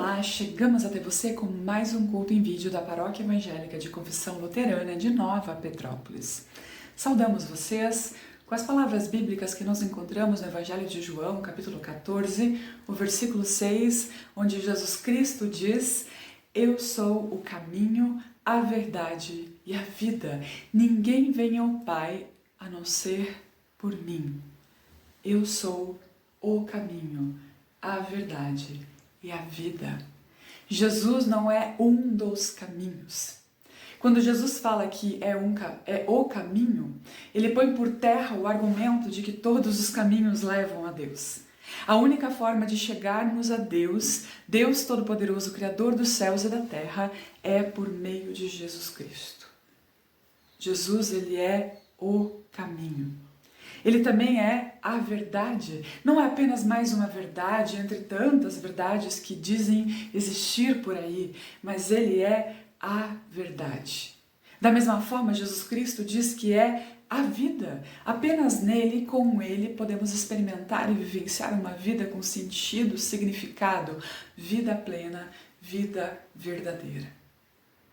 Olá, chegamos até você com mais um culto em vídeo da Paróquia Evangélica de Confissão Luterana de Nova Petrópolis. Saudamos vocês com as palavras bíblicas que nós encontramos no Evangelho de João, capítulo 14, o versículo 6, onde Jesus Cristo diz: Eu sou o caminho, a verdade e a vida. Ninguém vem ao Pai a não ser por mim. Eu sou o caminho, a verdade e a vida. Jesus não é um dos caminhos. Quando Jesus fala que é o caminho, ele põe por terra o argumento de que todos os caminhos levam a Deus. A única forma de chegarmos a Deus, Deus Todo-Poderoso, Criador dos céus e da terra, é por meio de Jesus Cristo. Jesus, ele é o caminho. Ele também é a verdade. Não é apenas mais uma verdade entre tantas verdades que dizem existir por aí, mas ele é a verdade. Da mesma forma, Jesus Cristo diz que é a vida. Apenas nele, com ele, podemos experimentar e vivenciar uma vida com sentido, significado, vida plena, vida verdadeira.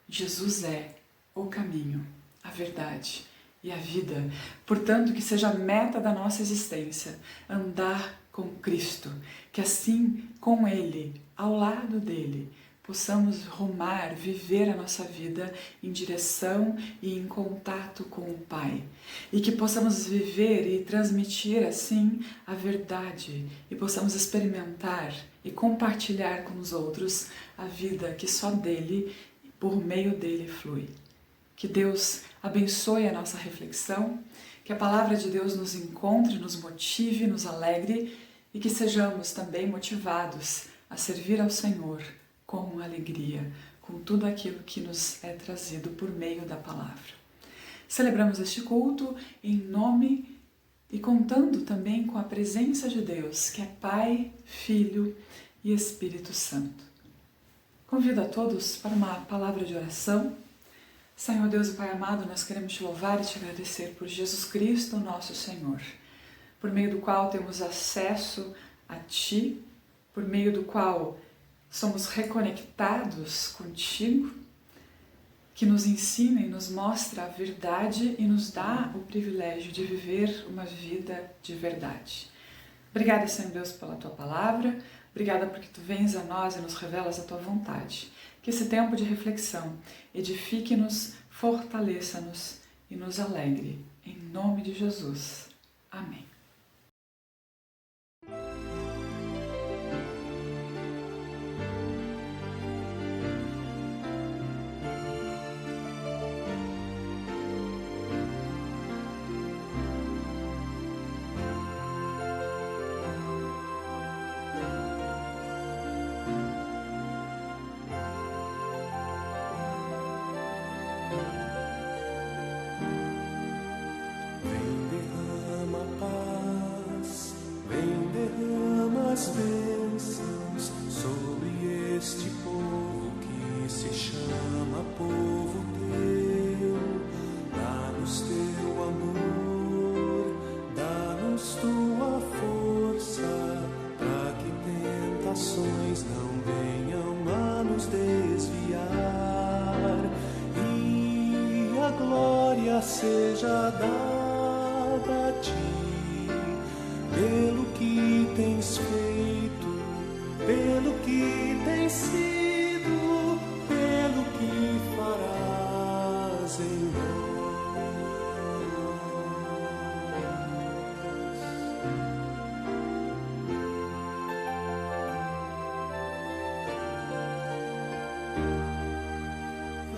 Jesus é o caminho, a verdade e a vida. Portanto, que seja a meta da nossa existência andar com Cristo, que assim, com Ele, ao lado dele, possamos rumar, viver a nossa vida em direção e em contato com o Pai. E que possamos viver e transmitir assim a verdade e possamos experimentar e compartilhar com os outros a vida que só dele e por meio dele flui. Que Deus abençoe a nossa reflexão, que a palavra de Deus nos encontre, nos motive, nos alegre e que sejamos também motivados a servir ao Senhor com alegria, com tudo aquilo que nos é trazido por meio da palavra. Celebramos este culto em nome e contando também com a presença de Deus, que é Pai, Filho e Espírito Santo. Convido a todos para uma palavra de oração. Senhor Deus e Pai amado, nós queremos te louvar e te agradecer por Jesus Cristo, nosso Senhor, por meio do qual temos acesso a Ti, por meio do qual somos reconectados contigo, que nos ensina e nos mostra a verdade e nos dá o privilégio de viver uma vida de verdade. Obrigada, Senhor Deus, pela Tua palavra, obrigada porque Tu vens a nós e nos revelas a Tua vontade. Que esse tempo de reflexão edifique-nos, fortaleça-nos e nos alegre. Em nome de Jesus. Amém. As bênçãos sobre este povo que se chama povo teu. Dá-nos teu amor, dá-nos tua força, para que tentações não venham a nos desviar. E a glória seja dada a ti, pelo que tens feito, pelo que tens sido, pelo que farás em nós.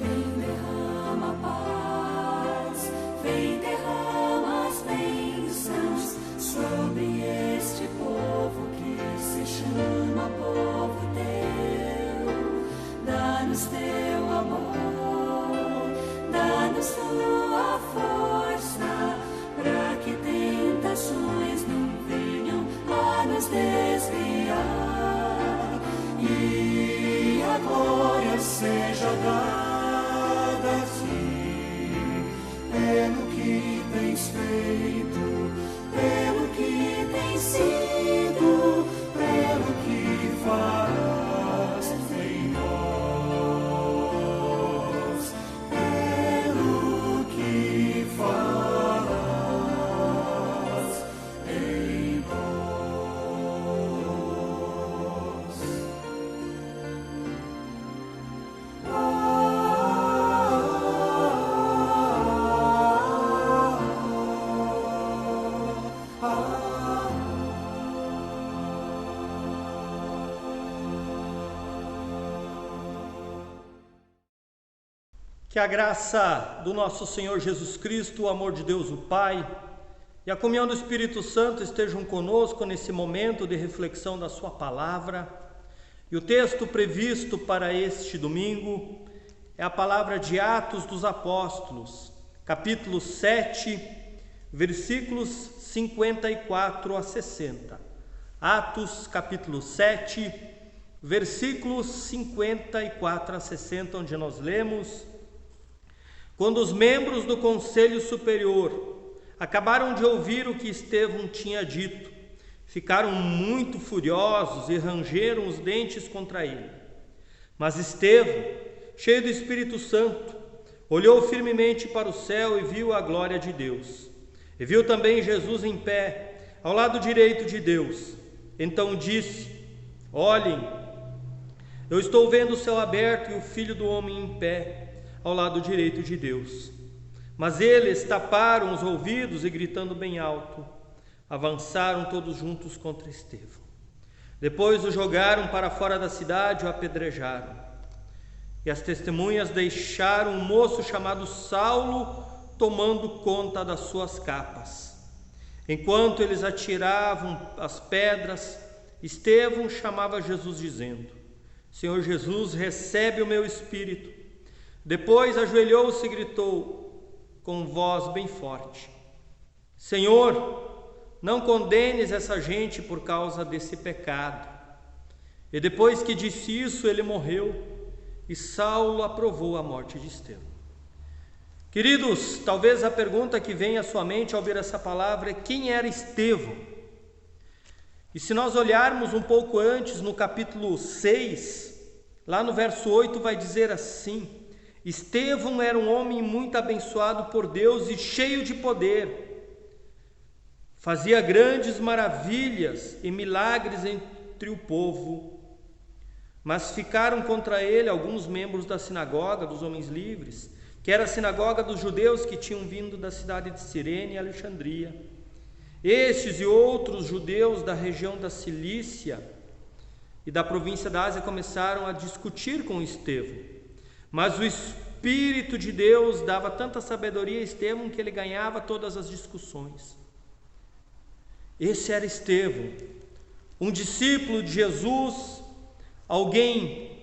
Vem, derrama a paz, vem, derrama as bênçãos sobre este povo que se chama povo teu. Dá-nos teu amor, dá-nos tua força, para que tentações não venham a nos desviar. E a glória seja dada a ti, pelo que tens feito, pelo que tens sido, pelo que farás Que a graça do nosso Senhor Jesus Cristo, o amor de Deus o Pai e a comunhão do Espírito Santo estejam conosco nesse momento de reflexão da sua palavra. E o texto previsto para este domingo é a palavra de Atos dos Apóstolos, capítulo 7, versículos 54 a 60. Atos, capítulo 7, versículos 54 a 60, onde nós lemos: quando os membros do Conselho Superior acabaram de ouvir o que Estevão tinha dito, ficaram muito furiosos e rangeram os dentes contra ele. Mas Estevão, cheio do Espírito Santo, olhou firmemente para o céu e viu a glória de Deus. E viu também Jesus em pé, ao lado direito de Deus. Então disse: olhem, eu estou vendo o céu aberto e o Filho do Homem em pé, ao lado direito de Deus. Mas eles taparam os ouvidos e, gritando bem alto, avançaram todos juntos contra Estevão. Depois o jogaram para fora da cidade e o apedrejaram. E as testemunhas deixaram um moço chamado Saulo tomando conta das suas capas. Enquanto eles atiravam as pedras, Estevão chamava Jesus dizendo: Senhor Jesus, recebe o meu espírito. Depois ajoelhou-se e gritou com voz bem forte: Senhor, não condenes essa gente por causa desse pecado. E depois que disse isso, ele morreu, e Saulo aprovou a morte de Estevão. Queridos, talvez a pergunta que vem à sua mente ao ouvir essa palavra é: quem era Estevão? E se nós olharmos um pouco antes, no capítulo 6, lá no verso 8, vai dizer assim: Estevão era um homem muito abençoado por Deus e cheio de poder. Fazia grandes maravilhas e milagres entre o povo. Mas ficaram contra ele alguns membros da sinagoga dos homens livres, que era a sinagoga dos judeus que tinham vindo da cidade de Cirene e Alexandria. Estes e outros judeus da região da Cilícia e da província da Ásia começaram a discutir com Estevão. Mas o Espírito de Deus dava tanta sabedoria a Estevão que ele ganhava todas as discussões. Esse era Estevão, um discípulo de Jesus, alguém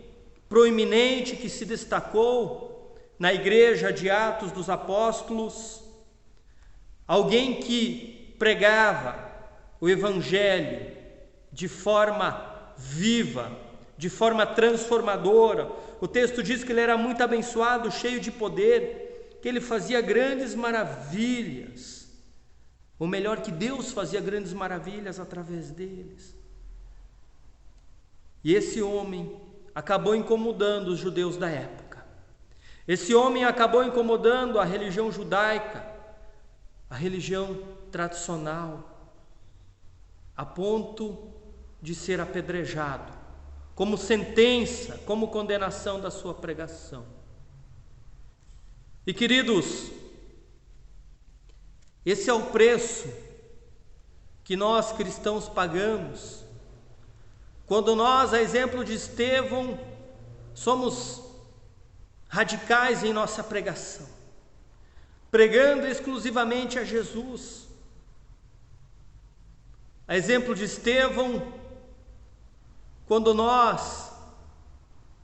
proeminente que se destacou na igreja de Atos dos Apóstolos, alguém que pregava o Evangelho de forma viva, de forma transformadora. O texto diz que ele era muito abençoado, cheio de poder, que ele fazia grandes maravilhas. Ou melhor, que Deus fazia grandes maravilhas através deles. E esse homem acabou incomodando os judeus da época. Esse homem acabou incomodando a religião judaica, a religião tradicional, a ponto de ser apedrejado, como sentença, como condenação da sua pregação. E queridos, esse é o preço que nós cristãos pagamos, quando nós, a exemplo de Estevão, somos radicais em nossa pregação, pregando exclusivamente a Jesus. A exemplo de Estevão, quando nós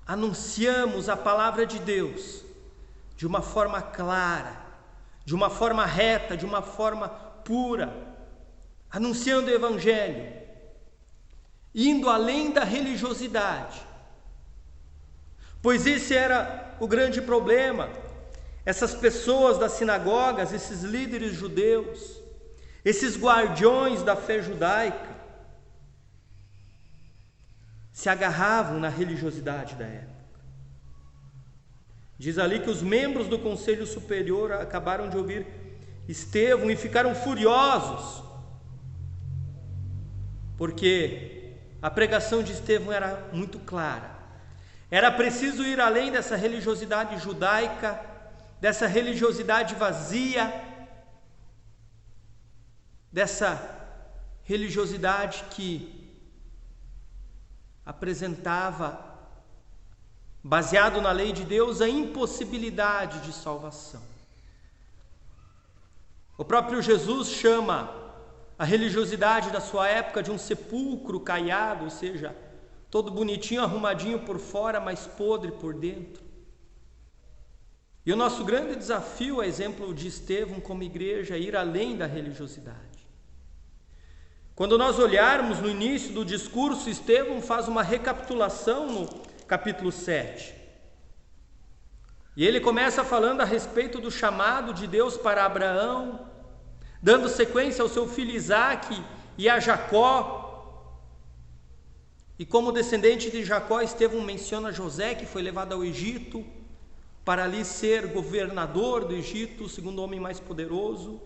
anunciamos a palavra de Deus de uma forma clara, de uma forma reta, de uma forma pura, anunciando o Evangelho, indo além da religiosidade, pois esse era o grande problema. Essas pessoas das sinagogas, esses líderes judeus, esses guardiões da fé judaica, se agarravam na religiosidade da época. Diz ali que os membros do Conselho Superior acabaram de ouvir Estevão e ficaram furiosos, porque a pregação de Estevão era muito clara. Era preciso ir além dessa religiosidade judaica, dessa religiosidade vazia, dessa religiosidade que apresentava baseado na lei de Deus, a impossibilidade de salvação. O próprio Jesus chama a religiosidade da sua época de um sepulcro caiado, ou seja, todo bonitinho, arrumadinho por fora, mas podre por dentro. E o nosso grande desafio, a exemplo de Estevão como igreja, é ir além da religiosidade. Quando nós olharmos no início do discurso, Estevão faz uma recapitulação no capítulo 7. E ele começa falando a respeito do chamado de Deus para Abraão, dando sequência ao seu filho Isaque e a Jacó. E como descendente de Jacó, Estevão menciona José, que foi levado ao Egito, para ali ser governador do Egito, o segundo homem mais poderoso.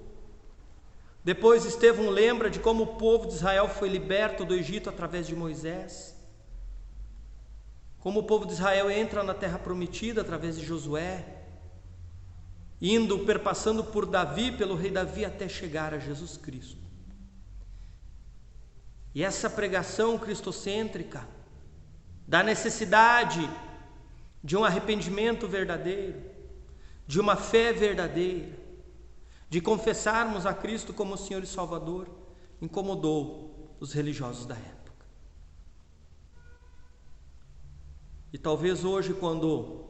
Depois Estevão lembra de como o povo de Israel foi liberto do Egito através de Moisés, como o povo de Israel entra na terra prometida através de Josué, perpassando por Davi, pelo rei Davi, até chegar a Jesus Cristo. E essa pregação cristocêntrica da necessidade de um arrependimento verdadeiro, de uma fé verdadeira, de confessarmos a Cristo como Senhor e Salvador, incomodou os religiosos da época. E talvez hoje, quando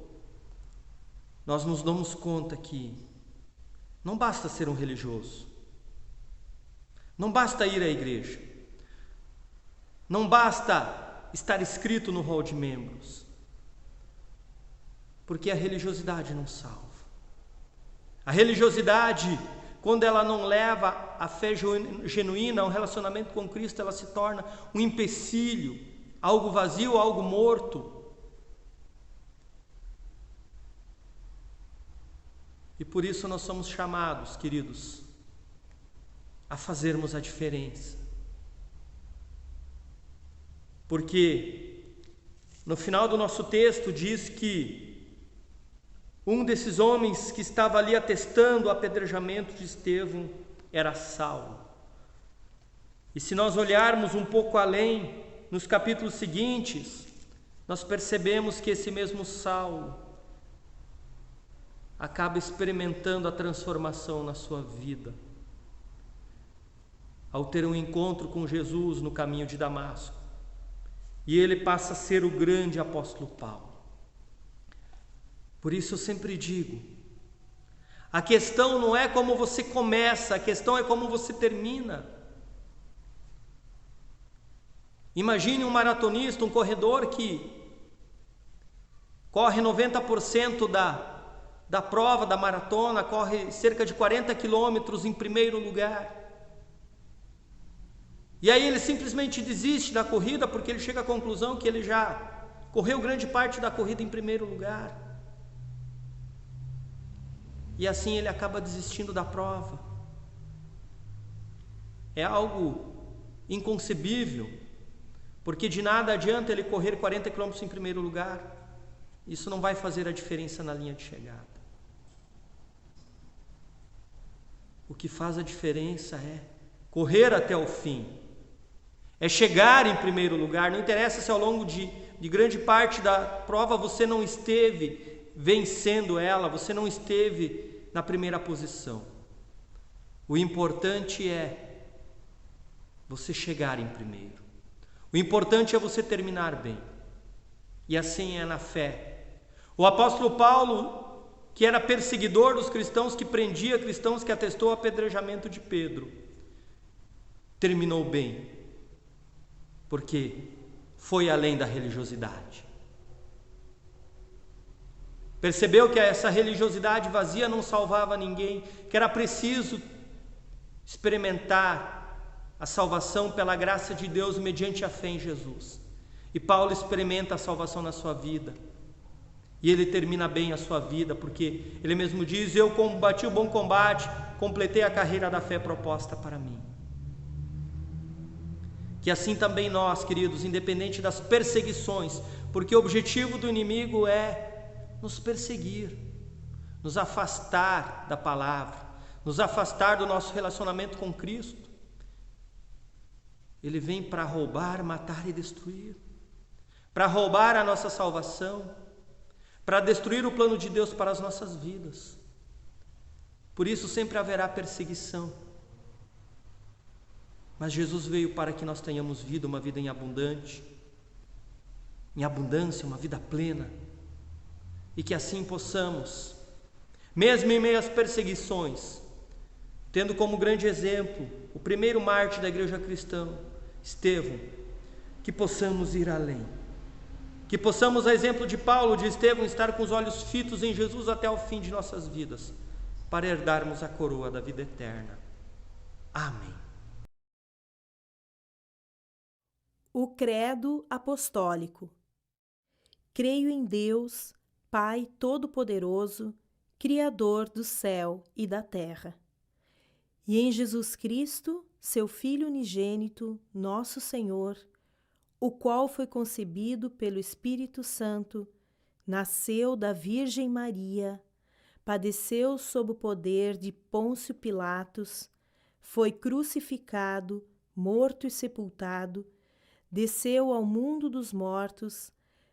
nós nos damos conta que não basta ser um religioso, não basta ir à igreja, não basta estar inscrito no rol de membros, porque a religiosidade não salva. A religiosidade, quando ela não leva a fé genuína, um relacionamento com Cristo, ela se torna um empecilho, algo vazio, algo morto. E por isso nós somos chamados, queridos, a fazermos a diferença. Porque no final do nosso texto diz que um desses homens que estava ali atestando o apedrejamento de Estevão era Saulo. E se nós olharmos um pouco além, nos capítulos seguintes, nós percebemos que esse mesmo Saulo acaba experimentando a transformação na sua vida, ao ter um encontro com Jesus no caminho de Damasco. E ele passa a ser o grande apóstolo Paulo. Por isso eu sempre digo, a questão não é como você começa, a questão é como você termina. Imagine um maratonista, um corredor que corre 90% da prova, da maratona, corre cerca de 40 quilômetros em primeiro lugar. E aí ele simplesmente desiste da corrida porque ele chega à conclusão que ele já correu grande parte da corrida em primeiro lugar. E assim ele acaba desistindo da prova. É algo inconcebível, porque de nada adianta ele correr 40 quilômetros em primeiro lugar. Isso não vai fazer a diferença na linha de chegada. O que faz a diferença é correr até o fim, é chegar em primeiro lugar. Não interessa se ao longo de grande parte da prova você não esteve vencendo ela, você não esteve na primeira posição. O importante é você chegar em primeiro. O importante é você terminar bem. E assim é na fé. O apóstolo Paulo, que era perseguidor dos cristãos, que prendia cristãos, que atestou o apedrejamento de Pedro, terminou bem, porque foi além da religiosidade. Percebeu que essa religiosidade vazia não salvava ninguém, que era preciso experimentar a salvação pela graça de Deus mediante a fé em Jesus. E Paulo experimenta a salvação na sua vida. E ele termina bem a sua vida, porque ele mesmo diz: eu combati o bom combate, completei a carreira da fé proposta para mim. Que assim também nós, queridos, independente das perseguições, porque o objetivo do inimigo é nos perseguir, nos afastar da palavra, nos afastar do nosso relacionamento com Cristo. Ele vem para roubar, matar e destruir, para roubar a nossa salvação, para destruir o plano de Deus para as nossas vidas. Por isso sempre haverá perseguição. Mas Jesus veio para que nós tenhamos vida, uma vida em abundância, uma vida plena, e que assim possamos, mesmo em meio às perseguições, tendo como grande exemplo o primeiro mártir da igreja cristã, Estevão, que possamos ir além, que possamos, a exemplo de Paulo, de Estevão, estar com os olhos fitos em Jesus até o fim de nossas vidas, para herdarmos a coroa da vida eterna. Amém. O Credo Apostólico. Creio em Deus, Pai Todo-Poderoso, Criador do céu e da terra, e em Jesus Cristo, seu Filho unigênito, nosso Senhor, o qual foi concebido pelo Espírito Santo, nasceu da Virgem Maria, padeceu sob o poder de Pôncio Pilatos, foi crucificado, morto e sepultado, desceu ao mundo dos mortos,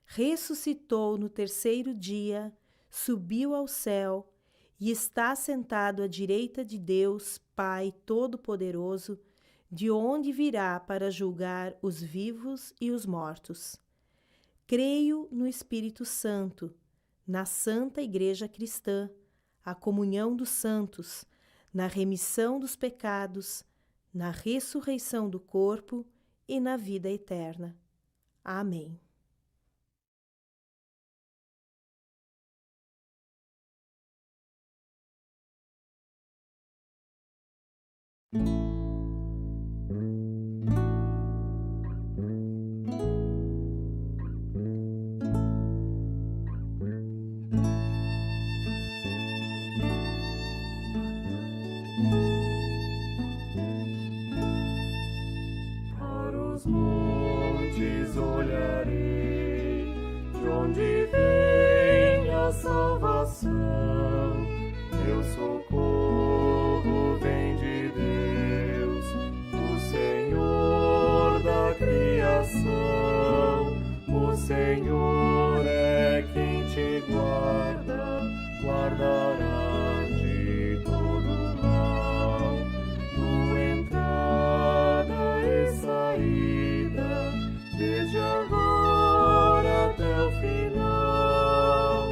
ressuscitou no terceiro dia, subiu ao céu e está sentado à direita de Deus, Pai Todo-Poderoso, de onde virá para julgar os vivos e os mortos. Creio no Espírito Santo, na Santa Igreja Cristã, a comunhão dos santos, na remissão dos pecados, na ressurreição do corpo e na vida eterna. Amém. Para os montes olharei, de onde vem a salvação. Meu socorro vem de Deus, o Senhor da criação. O Senhor é quem te guarda, guardará de todo mal. Tua entrada e saída, desde agora até o final.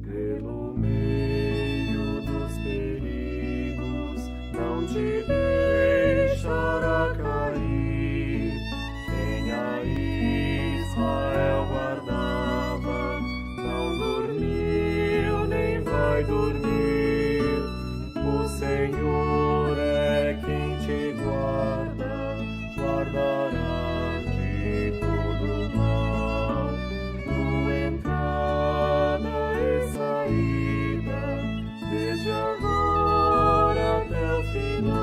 Pelo meio dos perigos, não te deixará cair. Quem a Israel guardava, não dormiu nem vai dormir. O Senhor é quem te guarda, guardará de todo mal. Tua entrada e saída, desde agora até o final.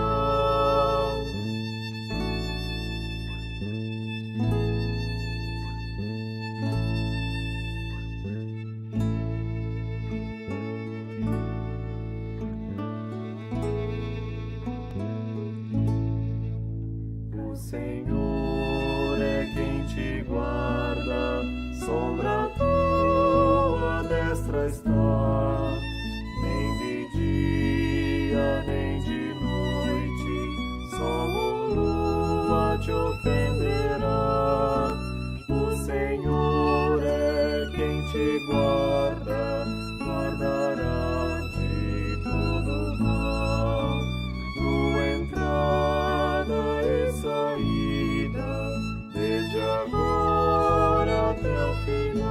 O Senhor é quem te guarda, sombra tua destra está. Nem de dia, nem de noite, sol ou lua te ofenderá. O Senhor é quem te guarda, guardará de todo mal. Tua entrada e saída, desde agora até o final.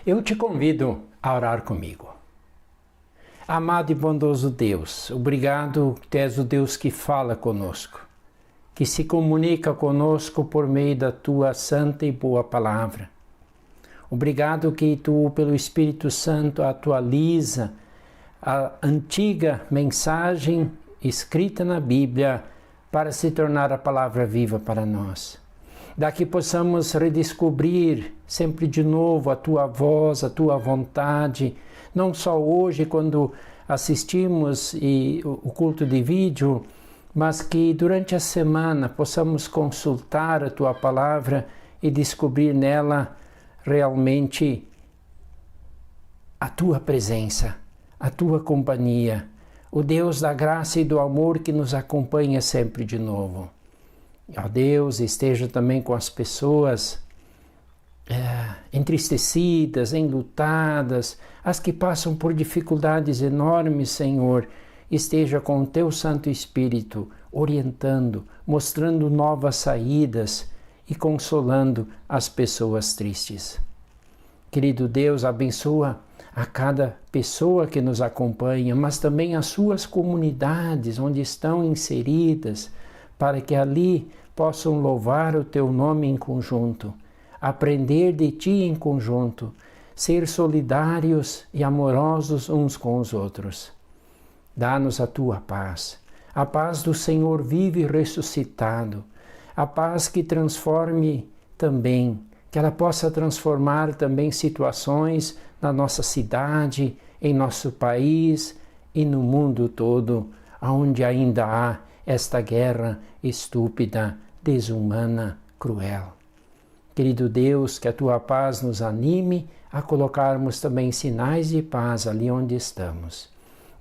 Eu te convido a orar comigo. Amado e bondoso Deus, obrigado que Tu és o Deus que fala conosco, que se comunica conosco por meio da Tua santa e boa palavra. Obrigado que Tu, pelo Espírito Santo, atualiza a antiga mensagem escrita na Bíblia para se tornar a palavra viva para nós. Daqui possamos redescobrir sempre de novo a Tua voz, a Tua vontade, não só hoje quando assistimos o culto de vídeo, mas que durante a semana possamos consultar a Tua palavra e descobrir nela realmente a Tua presença, a Tua companhia, o Deus da graça e do amor que nos acompanha sempre de novo. Ó Deus, esteja também com as pessoas entristecidas, enlutadas, as que passam por dificuldades enormes, Senhor. Esteja com o Teu Santo Espírito, orientando, mostrando novas saídas e consolando as pessoas tristes. Querido Deus, abençoa a cada pessoa que nos acompanha, mas também as suas comunidades onde estão inseridas, para que ali possam louvar o Teu nome em conjunto, aprender de Ti em conjunto, ser solidários e amorosos uns com os outros. Dá-nos a Tua paz, a paz do Senhor vivo e ressuscitado, a paz que transforme também, que ela possa transformar também situações na nossa cidade, em nosso país e no mundo todo, onde ainda há esta guerra estúpida, desumana, cruel. Querido Deus, que a Tua paz nos anime a colocarmos também sinais de paz ali onde estamos.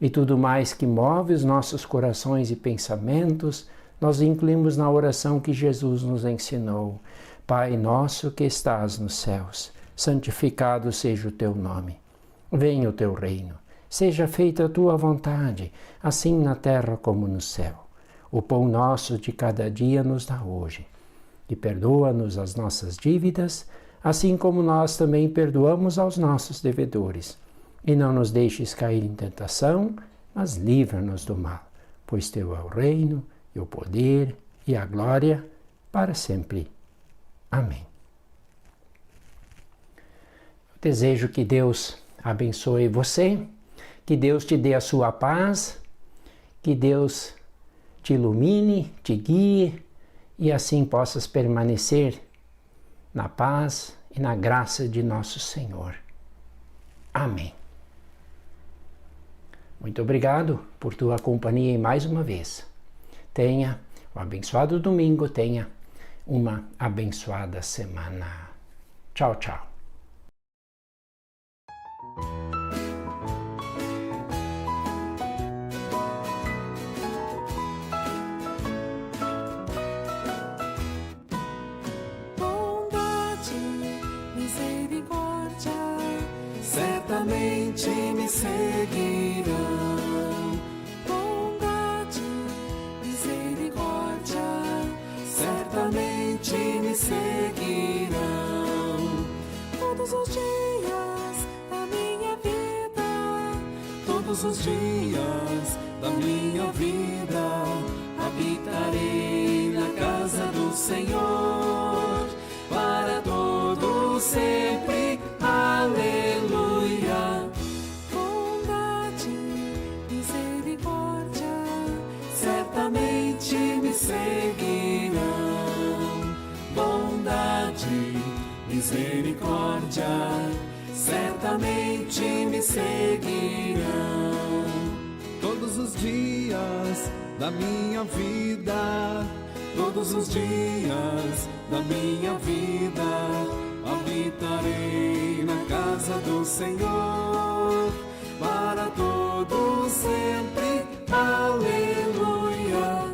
E tudo mais que move os nossos corações e pensamentos, nós incluímos na oração que Jesus nos ensinou. Pai nosso que estás nos céus, santificado seja o Teu nome. Venha o Teu reino. Seja feita a Tua vontade, assim na terra como no céu. O pão nosso de cada dia nos dá hoje. E perdoa-nos as nossas dívidas, assim como nós também perdoamos aos nossos devedores. E não nos deixes cair em tentação, mas livra-nos do mal, pois Teu é o reino, e o poder, e a glória, para sempre. Amém. Eu desejo que Deus abençoe você, que Deus te dê a sua paz, que Deus te ilumine, te guie, e assim possas permanecer na paz e na graça de nosso Senhor. Amém. Muito obrigado por tua companhia mais uma vez. Tenha um abençoado domingo, tenha uma abençoada semana. Tchau, tchau. Certamente me seguirão. Bondade, misericórdia, certamente me seguirão. Todos os dias da minha vida, todos os dias da minha vida, habitarei na casa do Senhor, para todo sempre. Aleluia. Bondade, misericórdia, certamente me seguirão. Bondade, misericórdia, certamente me seguirão. Todos os dias da minha vida, todos os dias da minha vida, habitarei na casa do Senhor, para todo sempre. Aleluia.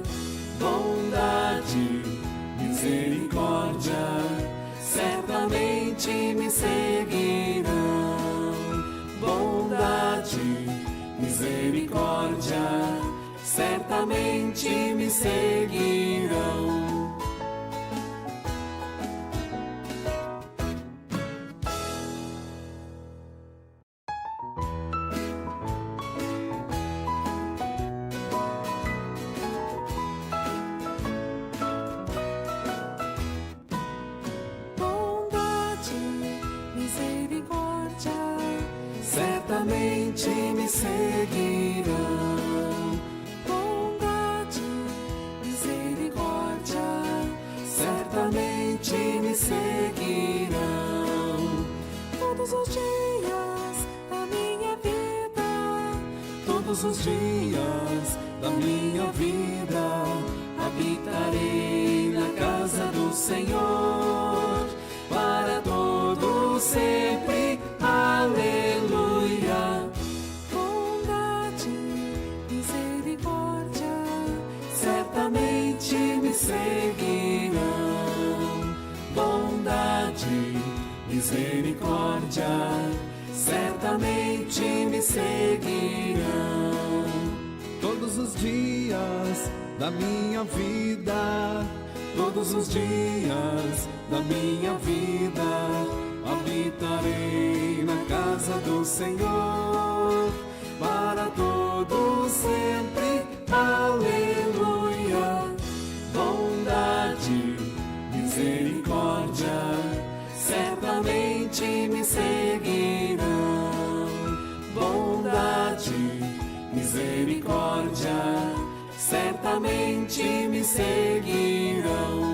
Bondade, misericórdia, certamente me seguirão. Bondade, misericórdia, certamente me seguirão. Todos os dias da minha vida habitarei na casa do Senhor para todo sempre. Aleluia. Bondade, misericórdia certamente me seguirão. Bondade, misericórdia certamente me seguirão. Todos os dias da minha vida, todos os dias da minha vida, habitarei na casa do Senhor para todo sempre. Aleluia. Bondade, misericórdia certamente me seguirão. Bondade, misericórdia certamente me seguirão.